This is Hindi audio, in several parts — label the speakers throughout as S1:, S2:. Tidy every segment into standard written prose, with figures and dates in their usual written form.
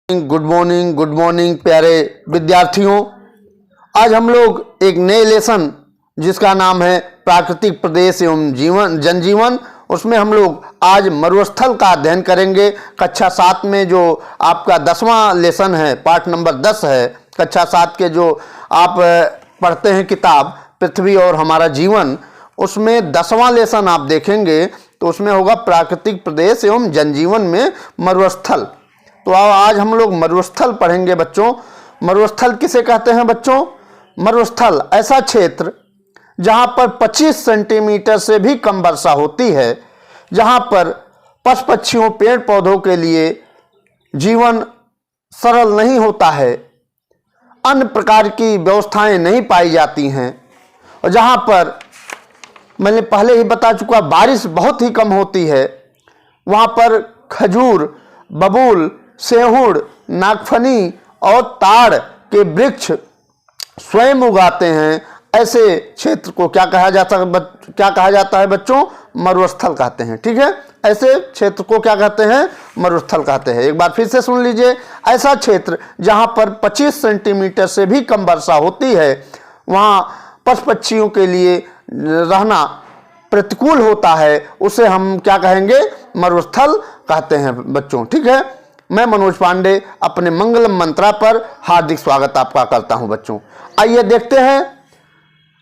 S1: गुड मॉर्निंग प्यारे विद्यार्थियों। आज हम लोग एक नए लेसन जिसका नाम है प्राकृतिक प्रदेश एवं जनजीवन, उसमें हम लोग आज मरुस्थल का अध्ययन करेंगे। कक्षा 7 में जो आपका 10वां लेसन है, पार्ट नंबर 10 है कक्षा 7 के, जो आप पढ़ते हैं किताब पृथ्वी और हमारा जीवन, उसमें 10वां लेसन आप देखेंगे तो उसमें होगा प्राकृतिक प्रदेश एवं जनजीवन में मरुस्थल। तो आज हम लोग मरुस्थल पढ़ेंगे बच्चों। मरुस्थल किसे कहते हैं बच्चों? मरुस्थल ऐसा क्षेत्र जहां पर 25 सेंटीमीटर से भी कम वर्षा होती है, जहां पर पशु पक्षियों पेड़ पौधों के लिए जीवन सरल नहीं होता है, अन्य प्रकार की व्यवस्थाएं नहीं पाई जाती हैं, और जहां पर मैंने पहले ही बता चुका बारिश बहुत ही कम होती है। वहां पर खजूर, बबूल, सेहुड़, नागफनी और ताड़ के वृक्ष स्वयं उगाते हैं। ऐसे क्षेत्र को क्या कहा जाता है बच्चों? मरुस्थल कहते हैं। ठीक है, ऐसे क्षेत्र को क्या कहते हैं? मरुस्थल कहते हैं। एक बार फिर से सुन लीजिए, ऐसा क्षेत्र जहां पर 25 सेंटीमीटर से भी कम वर्षा होती है, वहां पशु पक्षियों के लिए रहना प्रतिकूल होता है, उसे हम क्या कहेंगे? मरुस्थल कहते हैं बच्चों। ठीक है, मैं मनोज पांडे अपने मंगलम मंत्रा पर हार्दिक स्वागत आपका करता हूं बच्चों। आइए देखते हैं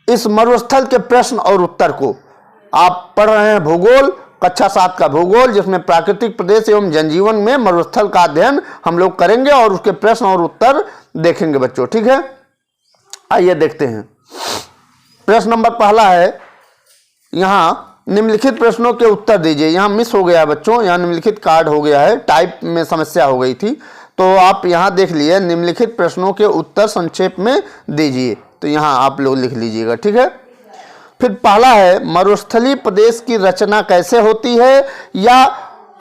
S1: इस मरुस्थल के प्रश्न और उत्तर को। आप पढ़ रहे हैं भूगोल, कक्षा 7 का भूगोल, जिसमें प्राकृतिक प्रदेश एवं जनजीवन में मरुस्थल का अध्ययन हम लोग करेंगे और उसके प्रश्न और उत्तर देखेंगे बच्चों। ठीक है, आइए देखते हैं। प्रश्न नंबर पहला है, यहां निम्नलिखित प्रश्नों के उत्तर दीजिए। यहाँ मिस हो गया बच्चों, यहाँ निम्नलिखित कार्ड हो गया है, टाइप में समस्या हो गई थी, तो आप यहाँ देख लिए निम्नलिखित प्रश्नों के उत्तर संक्षेप में दीजिए। तो यहाँ आप लोग लिख लीजिएगा। ठीक है, फिर पहला है, मरुस्थलीय प्रदेश की रचना कैसे होती है, या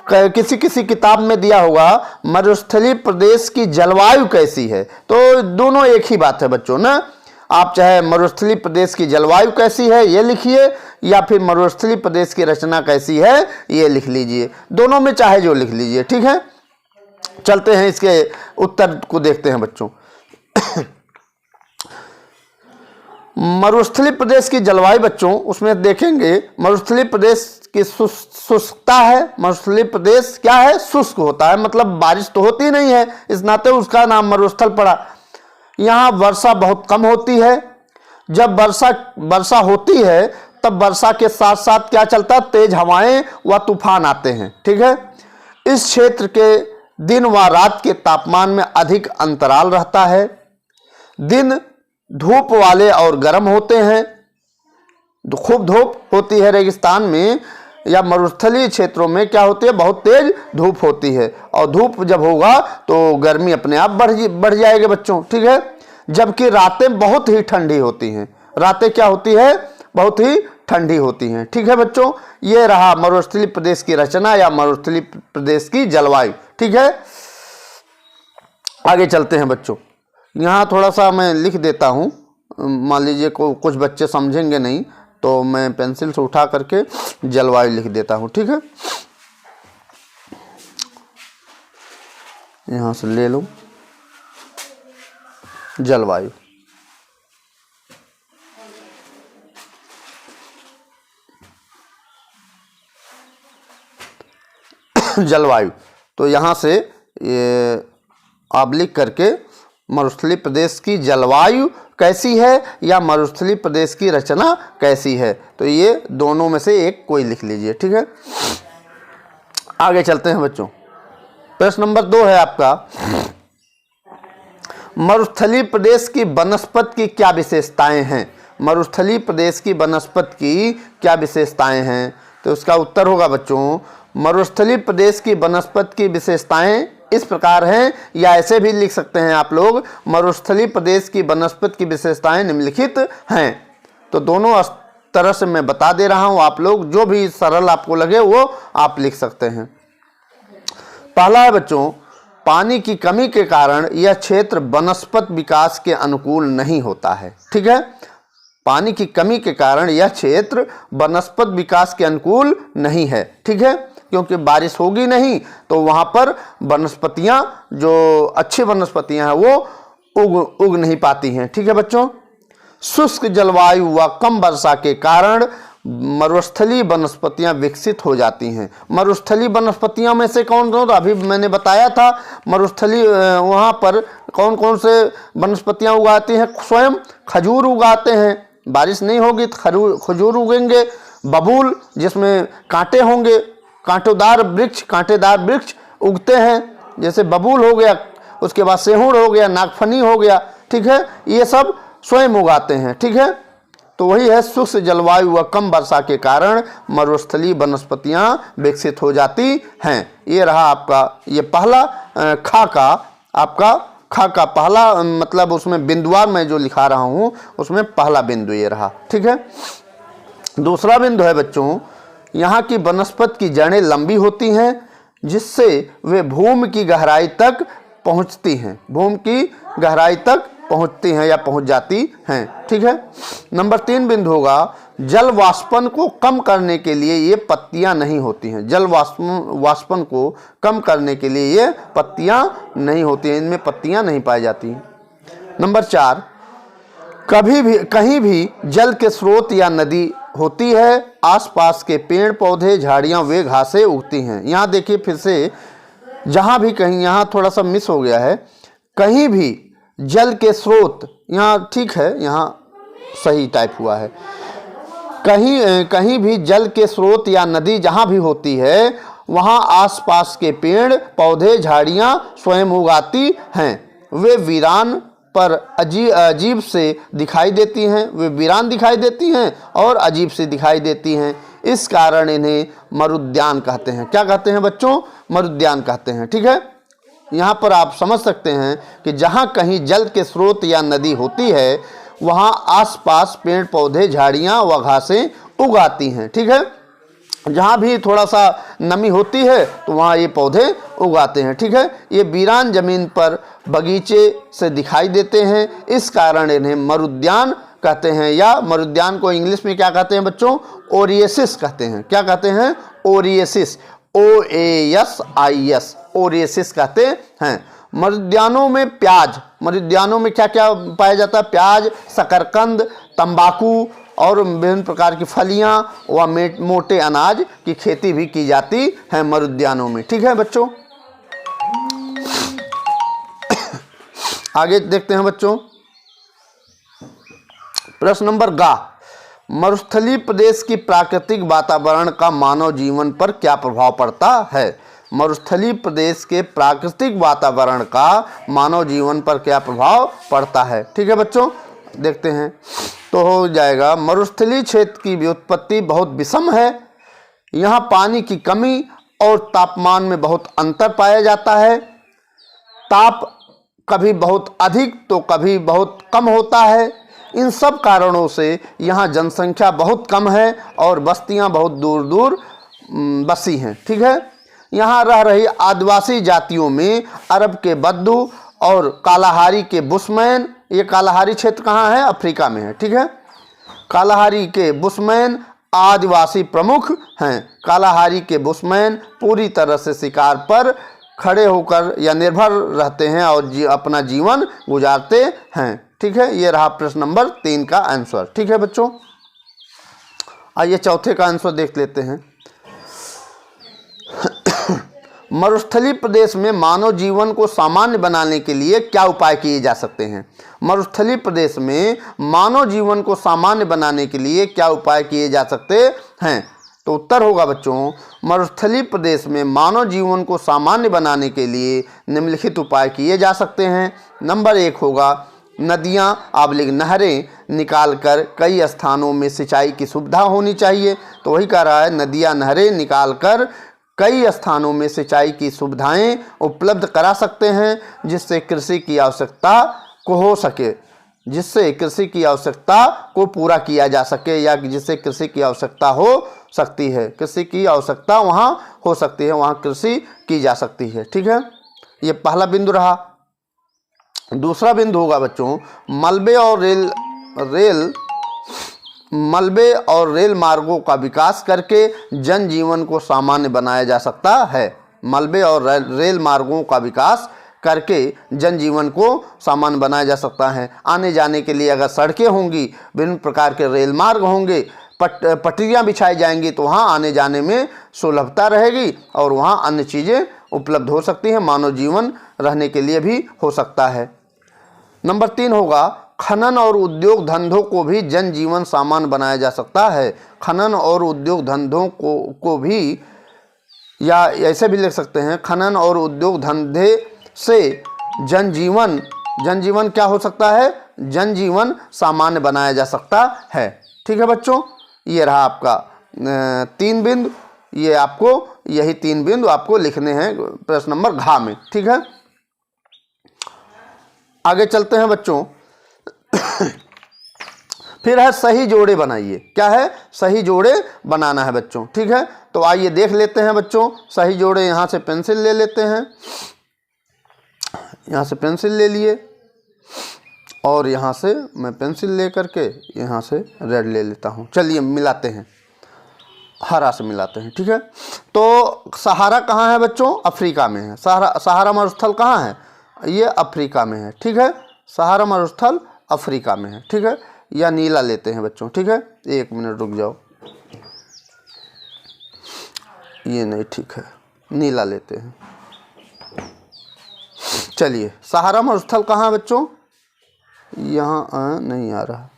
S1: किसी किसी किताब में दिया होगा मरुस्थलीय प्रदेश की जलवायु कैसी है। तो दोनों एक ही बात है बच्चों ना। आप चाहे मरुस्थलीय प्रदेश की जलवायु कैसी है ये लिखिए, या फिर मरुस्थलीय प्रदेश की रचना कैसी है ये लिख लीजिए। दोनों में चाहे जो लिख लीजिए। ठीक है, चलते हैं इसके उत्तर को देखते हैं बच्चों। मरुस्थलीय प्रदेश की जलवायु बच्चों, उसमें देखेंगे मरुस्थलीय प्रदेश की शुष्कता है। मरुस्थलीय प्रदेश क्या है? शुष्क होता है, मतलब बारिश तो होती नहीं है, इस नाते उसका नाम मरुस्थल पड़ा। यहाँ वर्षा बहुत कम होती है। जब वर्षा होती है तब वर्षा के साथ साथ क्या चलता है? तेज हवाएं व तूफान आते हैं। ठीक है, इस क्षेत्र के दिन व रात के तापमान में अधिक अंतराल रहता है। दिन धूप वाले और गर्म होते हैं। खूब धूप होती है रेगिस्तान में या मरुस्थलीय क्षेत्रों में, क्या होती है? बहुत तेज धूप होती है, और धूप जब होगा तो गर्मी अपने आप बढ़ जाएगी बच्चों। ठीक है, जबकि रातें बहुत ही ठंडी होती हैं। रातें क्या होती है? बहुत ही ठंडी होती हैं। ठीक है बच्चों, ये रहा मरुस्थलीय प्रदेश की रचना या मरुस्थलीय प्रदेश की जलवायु। ठीक है, आगे चलते हैं बच्चों। यहाँ थोड़ा सा मैं लिख देता हूँ, मान लीजिए कुछ बच्चे समझेंगे नहीं, तो मैं पेंसिल से उठा करके जलवायु लिख देता हूँ। ठीक है, यहाँ से ले लो जलवायु। जलवायु, तो यहाँ से ये आप लिख करके मरुस्थलीय प्रदेश की जलवायु कैसी है या मरुस्थलीय प्रदेश की रचना कैसी है, तो ये दोनों में से एक कोई लिख लीजिए। ठीक है, आगे चलते हैं बच्चों। प्रश्न नंबर 2 है आपका, मरुस्थलीय प्रदेश की वनस्पति की क्या विशेषताएं हैं? मरुस्थलीय प्रदेश की वनस्पति की क्या विशेषताएं हैं? तो उसका उत्तर होगा बच्चों, मरुस्थलीय प्रदेश की वनस्पति की विशेषताएं इस प्रकार हैं, या ऐसे भी लिख सकते हैं आप लोग, मरुस्थलीय प्रदेश की वनस्पति की विशेषताएं निम्नलिखित हैं। तो दोनों तरह से मैं बता दे रहा हूं, आप लोग जो भी सरल आपको लगे वो आप लिख सकते हैं। पहला है बच्चों, पानी की कमी के कारण यह क्षेत्र वनस्पति विकास के अनुकूल नहीं होता है। ठीक है, पानी की कमी के कारण यह क्षेत्र वनस्पति विकास के अनुकूल नहीं है। ठीक है, क्योंकि बारिश होगी नहीं तो वहाँ पर वनस्पतियाँ, जो अच्छी वनस्पतियाँ हैं वो उग नहीं पाती हैं। ठीक है बच्चों। शुष्क जलवायु व कम वर्षा के कारण मरुस्थलीय वनस्पतियां विकसित हो जाती हैं। मरुस्थलीय वनस्पतियों में से कौन कौन, अभी मैंने बताया था मरुस्थलीय वहाँ पर कौन कौन से वनस्पतियां उगाती हैं। स्वयं खजूर उगाते हैं, बारिश नहीं होगी तो खजूर उगेंगे। बबूल जिसमें कांटे होंगे, कांटेदार वृक्ष उगते हैं, जैसे बबूल हो गया, उसके बाद सेहुड़ हो गया, नागफनी हो गया। ठीक है, ये सब स्वयं उगाते हैं। ठीक है, तो वही है, शुष्क जलवायु व कम वर्षा के कारण मरुस्थलीय वनस्पतियां विकसित हो जाती हैं। ये रहा आपका ये पहला खा का पहला मतलब उसमें बिंदुवार मैं जो लिखा रहा हूँ उसमें पहला बिंदु ये रहा। ठीक है। दूसरा बिंदु है बच्चों, यहाँ की वनस्पति की जड़ें लंबी होती हैं जिससे वे भूमि की गहराई तक पहुँचती हैं, भूमि की गहराई तक पहुँचती हैं या पहुँच जाती हैं। ठीक है। नंबर 3 बिंदु होगा, जल वाष्पन को कम करने के लिए ये पत्तियां नहीं होती हैं। जल वाष्पन को कम करने के लिए ये पत्तियां नहीं होती हैं, इनमें पत्तियां नहीं पाई जाती। नंबर 4, कहीं भी जल के स्रोत या नदी होती है, आसपास के पेड़ पौधे झाड़ियां वे घासें उगती हैं। यहाँ देखिए फिर से, जहाँ भी कहीं, यहाँ थोड़ा सा मिस हो गया है, कहीं भी जल के स्रोत, यहाँ ठीक है, यहाँ सही टाइप हुआ है, कहीं भी जल के स्रोत या नदी जहाँ भी होती है वहाँ आसपास के पेड़ पौधे झाड़ियाँ स्वयं उगाती हैं। वे वीरान पर अजीब से दिखाई देती हैं, वे वीरान दिखाई देती हैं और अजीब से दिखाई देती हैं। इस कारण इन्हें मरुद्यान कहते हैं। क्या कहते हैं बच्चों? मरुद्यान कहते हैं। ठीक है, यहाँ पर आप समझ सकते हैं कि जहाँ कहीं जल के स्रोत या नदी होती है वहाँ आसपास पेड़ पौधे झाड़ियाँ व घासें उगाती हैं। ठीक है, जहाँ भी थोड़ा सा नमी होती है तो वहाँ ये पौधे उगाते हैं। ठीक है, ये वीरान जमीन पर बगीचे से दिखाई देते हैं, इस कारण इन्हें मरुद्यान कहते हैं। या मरुद्यान को इंग्लिश में क्या कहते हैं बच्चों? ओरिएसिस कहते हैं। क्या कहते हैं? ओरिएसिस, OASIS, ओरिएसिस कहते हैं। मरुद्यानों में मरुद्यानों में क्या क्या पाया जाता है? प्याज, शकरकंद, तंबाकू और विभिन्न प्रकार की फलियां व मोटे अनाज की खेती भी की जाती है मरुद्यानों में। ठीक है बच्चों, आगे देखते हैं बच्चों। प्रश्न नंबर गा, मरुस्थलीय प्रदेश की प्राकृतिक वातावरण का मानव जीवन पर क्या प्रभाव पड़ता है? मरुस्थलीय प्रदेश के प्राकृतिक वातावरण का मानव जीवन पर क्या प्रभाव पड़ता है? ठीक है बच्चों, देखते हैं तो हो जाएगा। मरुस्थलीय क्षेत्र की व्युत्पत्ति बहुत विषम है। यहाँ पानी की कमी और तापमान में बहुत अंतर पाया जाता है। ताप कभी बहुत अधिक तो कभी बहुत कम होता है। इन सब कारणों से यहाँ जनसंख्या बहुत कम है और बस्तियाँ बहुत दूर दूर बसी हैं। ठीक है, यहाँ रह रही आदिवासी जातियों में अरब के बद्दू और कालाहारी के बुशमैन, ये कालाहारी क्षेत्र कहाँ है? अफ्रीका में है। ठीक है, कालाहारी के बुशमैन आदिवासी प्रमुख हैं। कालाहारी के बुशमैन पूरी तरह से शिकार पर खड़े होकर या निर्भर रहते हैं और अपना जीवन गुजारते हैं। ठीक है, ये रहा प्रश्न नंबर 3 का आंसर। ठीक है बच्चों, आइए चौथे का आंसर देख लेते हैं। मरुस्थलीय प्रदेश में मानव जीवन को सामान्य बनाने के लिए क्या उपाय किए जा सकते हैं? मरुस्थलीय प्रदेश में मानव जीवन को सामान्य बनाने के लिए क्या उपाय किए जा सकते हैं? तो उत्तर होगा बच्चों, मरुस्थलीय प्रदेश में मानव जीवन को सामान्य बनाने के लिए निम्नलिखित उपाय किए जा सकते हैं। नंबर 1 होगा, नदियाँ नहरें निकालकर कई स्थानों में सिंचाई की सुविधा होनी चाहिए। तो वही कह रहा है, नदियाँ नहरें निकालकर कई स्थानों में सिंचाई की सुविधाएं उपलब्ध करा सकते हैं जिससे कृषि की आवश्यकता को हो सके, जिससे कृषि की आवश्यकता को पूरा किया जा सके, या जिससे कृषि की आवश्यकता हो सकती है, कृषि की आवश्यकता वहाँ हो सकती है, वहाँ कृषि की जा सकती है। ठीक है, ये पहला बिंदु रहा। दूसरा बिंदु होगा बच्चों, मलबे और रेल मलबे और रेल मार्गों का विकास करके जनजीवन को सामान्य बनाया जा सकता है। मलबे और रेल मार्गों का विकास करके जनजीवन को सामान्य बनाया जा सकता है। आने जाने के लिए अगर सड़कें होंगी, विभिन्न प्रकार के रेल मार्ग होंगे, पटरियां बिछाई जाएंगी, तो वहाँ आने जाने में सुलभता रहेगी और वहाँ अन्य चीज़ें उपलब्ध हो सकती हैं, मानव जीवन रहने के लिए भी हो सकता है। नंबर 3 होगा, खनन और उद्योग धंधों को भी जनजीवन सामान्य बनाया जा सकता है। खनन और उद्योग धंधों को भी, या ऐसे भी लिख सकते हैं, खनन और उद्योग धंधे से जनजीवन क्या हो सकता है? जनजीवन सामान्य बनाया जा सकता है। ठीक है बच्चों, ये रहा आपका 3 बिंदु। ये आपको यही 3 बिंदु आपको लिखने हैं प्रश्न नंबर घ में। ठीक है, आगे चलते हैं बच्चों। फिर है सही जोड़े बनाइए। क्या है? सही जोड़े बनाना है बच्चों। ठीक है, तो आइए देख लेते हैं बच्चों सही जोड़े। यहाँ से पेंसिल ले लेते हैं, यहाँ से पेंसिल ले लिए और यहाँ से मैं पेंसिल ले करके यहाँ से रेड ले लेता हूँ। चलिए मिलाते हैं, हरा से मिलाते हैं। ठीक है, तो सहारा कहाँ है बच्चों? अफ्रीका में है। सहारा मरुस्थल कहाँ है? ये अफ्रीका में है। ठीक है, सहारा मरुस्थल अफ्रीका में है। ठीक है, या नीला लेते हैं बच्चों। ठीक है, 1 मिनट रुक जाओ, ये नहीं ठीक है, नीला लेते हैं। चलिए, सहारा मरुस्थल कहाँ है बच्चों? यहाँ नहीं आ रहा,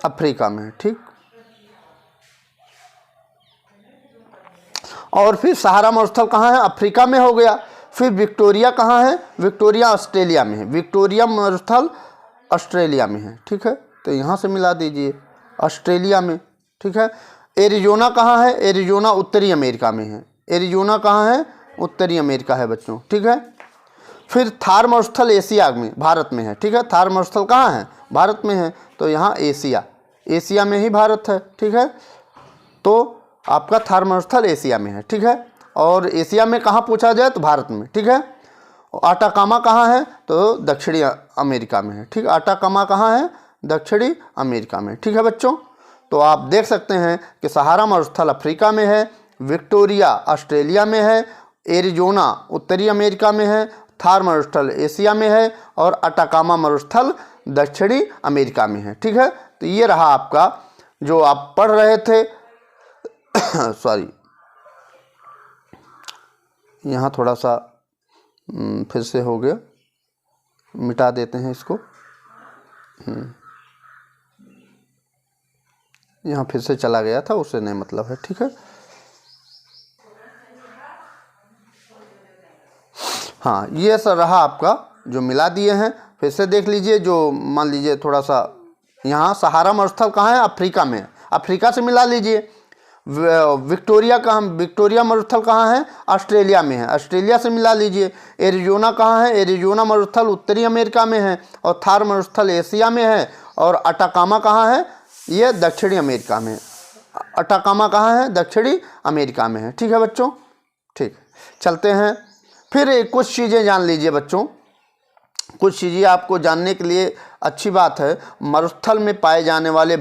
S1: अफ्रीका में है। ठीक, और फिर सहारा मरुस्थल कहाँ है? अफ्रीका में हो गया। फिर विक्टोरिया कहाँ है? विक्टोरिया ऑस्ट्रेलिया में है। विक्टोरिया मरुस्थल ऑस्ट्रेलिया में है। ठीक है, तो यहाँ से मिला दीजिए, ऑस्ट्रेलिया में। ठीक है, एरिजोना कहाँ है? एरिजोना उत्तरी अमेरिका में है। एरिजोना कहाँ है? उत्तरी अमेरिका है बच्चों। ठीक है, फिर थार मरुस्थल एशिया में, भारत में है। ठीक है, थार मरुस्थल कहाँ है? भारत में है, तो यहाँ एशिया में ही भारत है। ठीक है, तो आपका थार मरुस्थल एशिया में है। ठीक है, और एशिया में कहाँ पूछा जाए तो भारत में। ठीक है, आटाकामा कहाँ है? तो दक्षिणी अमेरिका में है। ठीक, आटाकामा कहाँ है? दक्षिणी अमेरिका में। ठीक है बच्चों, तो आप देख सकते हैं कि सहारा मरुस्थल अफ्रीका में है, विक्टोरिया ऑस्ट्रेलिया में है, एरिजोना उत्तरी अमेरिका में है, थार मरुस्थल एशिया में है और अटाकामा मरुस्थल दक्षिणी अमेरिका में है। ठीक है, तो ये रहा आपका जो आप पढ़ रहे थे। सॉरी, यहाँ थोड़ा सा फिर से हो गया, मिटा देते हैं इसको। यहाँ फिर से चला गया था, उससे नहीं मतलब है। ठीक है, हाँ, ये सर रहा आपका जो मिला दिए हैं। फिर से देख लीजिए, जो मान लीजिए थोड़ा सा यहाँ सहारा मरुस्थल कहाँ है? अफ्रीका में है, अफ्रीका से मिला लीजिए। विक्टोरिया मरुस्थल कहाँ है? ऑस्ट्रेलिया में है, ऑस्ट्रेलिया से मिला लीजिए। एरिजोना कहाँ है? एरिजोना मरुस्थल उत्तरी अमेरिका में है और थार मरुस्थल एशिया में है। और अटाकामा कहाँ है? ये दक्षिणी अमेरिका में है। अटाकामा कहाँ है? दक्षिणी अमेरिका में है। ठीक है बच्चों, ठीक, चलते हैं। फिर कुछ चीज़ें जान लीजिए बच्चों, कुछ चीज़ें आपको जानने के लिए अच्छी बात है। मरुस्थल में पाए जाने वाले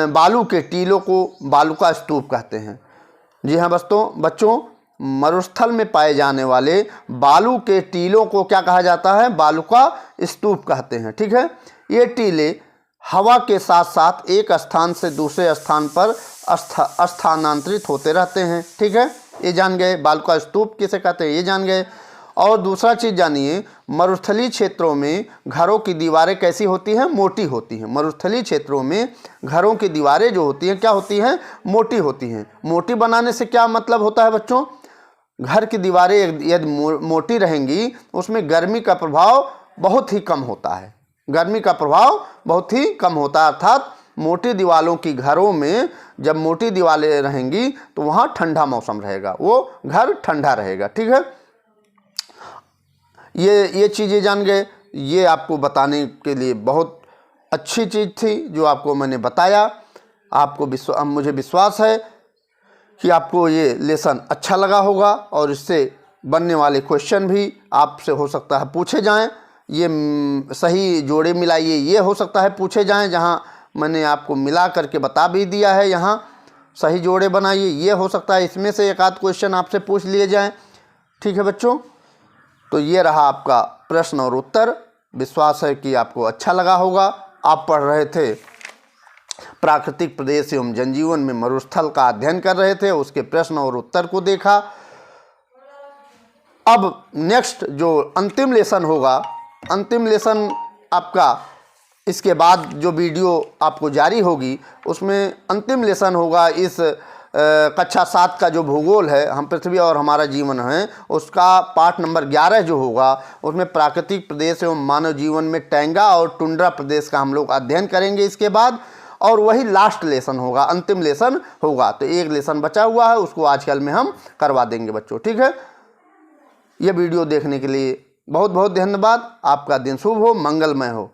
S1: बालू के टीलों को बालुका स्तूप कहते हैं। जी हाँ बच्चों, मरुस्थल में पाए जाने वाले बालू के टीलों को क्या कहा जाता है? बालुका स्तूप कहते हैं। ठीक है, ये टीले हवा के साथ साथ एक स्थान से दूसरे स्थान पर स्थानांतरित होते रहते हैं। ठीक है, ये जान गए। बालुका स्तूप किसे कहते हैं ये जान गए। और दूसरा चीज़ जानिए, मरुस्थलीय क्षेत्रों में घरों की दीवारें कैसी होती हैं? मोटी होती हैं। मरुस्थलीय क्षेत्रों में घरों की दीवारें जो होती हैं क्या होती हैं? मोटी होती हैं। मोटी बनाने से क्या मतलब होता है बच्चों? घर की दीवारें यदि मोटी रहेंगी उसमें गर्मी का प्रभाव बहुत ही कम होता है। गर्मी का प्रभाव बहुत ही कम होता है, अर्थात मोटी दीवारों की घरों में जब मोटी दीवारें रहेंगी तो वहाँ ठंडा मौसम रहेगा, वो घर ठंडा रहेगा। ठीक है, ये चीज़ें जान गए। ये आपको बताने के लिए बहुत अच्छी चीज़ थी जो आपको मैंने बताया। आपको मुझे विश्वास है कि आपको ये लेसन अच्छा लगा होगा और इससे बनने वाले क्वेश्चन भी आपसे हो सकता है पूछे जाएं। ये सही जोड़े मिलाइए, ये हो सकता है पूछे जाएं, जहां मैंने आपको मिला करके बता भी दिया है। यहाँ सही जोड़े बनाइए, ये हो सकता है इसमें से एक आध क्वेश्चन आपसे पूछ लिए जाएं। ठीक है बच्चों, तो ये रहा आपका प्रश्न और उत्तर। विश्वास है कि आपको अच्छा लगा होगा। आप पढ़ रहे थे प्राकृतिक प्रदेश एवं जनजीवन में मरुस्थल का अध्ययन कर रहे थे, उसके प्रश्न और उत्तर को देखा। अब नेक्स्ट जो अंतिम लेसन होगा, अंतिम लेसन आपका इसके बाद जो वीडियो आपको जारी होगी उसमें अंतिम लेसन होगा इस कक्षा 7 का जो भूगोल है, हम पृथ्वी और हमारा जीवन है, उसका पाठ नंबर 11 जो होगा उसमें प्राकृतिक प्रदेश एवं मानव जीवन में टैंगा और टुंड्रा प्रदेश का हम लोग अध्ययन करेंगे इसके बाद, और वही लास्ट लेसन होगा, अंतिम लेसन होगा। तो एक लेसन बचा हुआ है, उसको आजकल में हम करवा देंगे बच्चों। ठीक है, यह वीडियो देखने के लिए बहुत बहुत धन्यवाद। आपका दिन शुभ हो, मंगलमय हो।